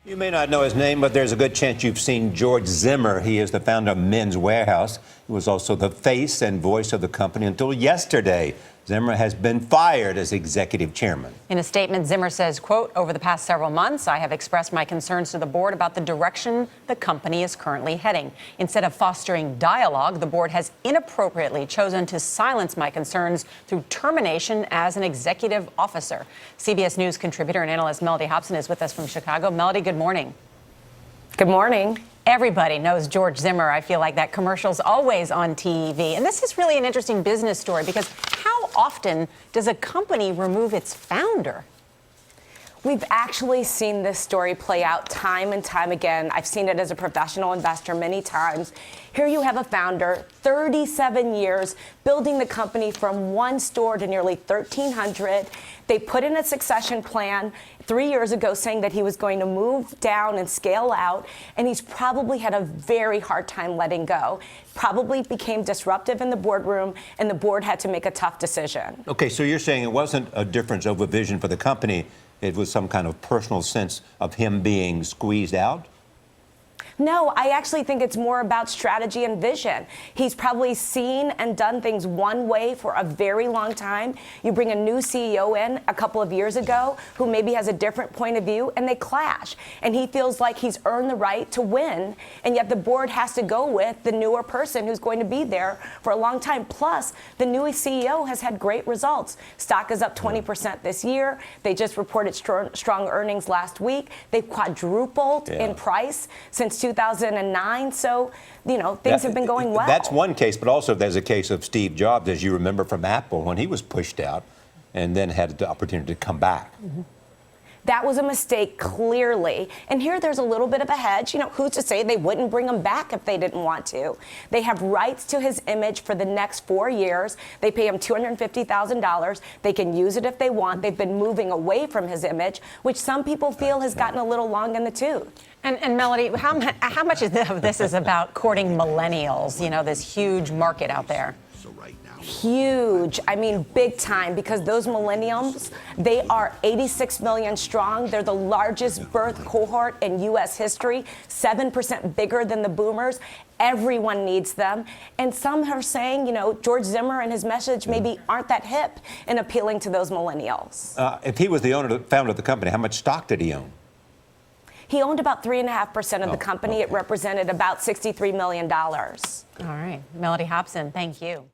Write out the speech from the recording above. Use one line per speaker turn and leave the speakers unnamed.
You may not know his name, but there's a good chance you've seen George Zimmer. He is the founder of Men's Wearhouse. He was also the face and voice of the company until yesterday. Zimmer has been fired as executive chairman.
In a statement, Zimmer says, quote, "Over the past several months, I have expressed my concerns to the board about the direction the company is currently heading. Instead of fostering dialogue, the board has inappropriately chosen to silence my concerns through termination as an executive officer." CBS News contributor and analyst Melody Hobson is with us from Chicago. Melody, good morning.
Good morning.
Everybody knows George Zimmer. I feel like that commercial's always on TV. And this is really an interesting business story because how often does a company remove its founder?
We've actually seen this story play out time and time again. I've seen it as a professional investor many times. Here you have a founder, 37 years, building the company from one store to nearly 1,300. They put in a succession plan 3 years ago saying that he was going to move down and scale out, and he's probably had a very hard time letting go. Probably became disruptive in the boardroom, and the board had to make a tough decision.
Okay, so you're saying it wasn't a difference of a vision for the company. It was some kind of personal sense of him being squeezed out?
No, I actually think it's more about strategy and vision. He's probably seen and done things one way for a very long time. You bring a new CEO in a couple of years ago who maybe has a different point of view, and they clash. And he feels like he's earned the right to win, and yet the board has to go with the newer person who's going to be there for a long time. Plus, the new CEO has had great results. Stock is up 20% this year. They just reported strong earnings last week. They've quadrupled in price since 2009. So, things have been going well.
That's one case, but also there's a case of Steve Jobs, as you remember from Apple, when he was pushed out and then had the opportunity to come back.
Mm-hmm. That was a mistake, clearly. And here there's a little bit of a hedge. Who's to say they wouldn't bring him back if they didn't want to? They have rights to his image for the next 4 years. They pay him $250,000. They can use it if they want. They've been moving away from his image, which some people feel has gotten a little long in the tooth.
And Melody, how much of this is about courting millennials, this huge market out there?
Huge. I mean, big time, because those millennials, they are 86 million strong. They're the largest birth cohort in U.S. history, 7% bigger than the boomers. Everyone needs them. And some are saying, George Zimmer and his message maybe aren't that hip in appealing to those millennials.
If he was the founder of the company, how much stock did he own?
He owned about 3.5% of the company. Okay. It represented about $63 million.
All right. Melody Hobson, thank you.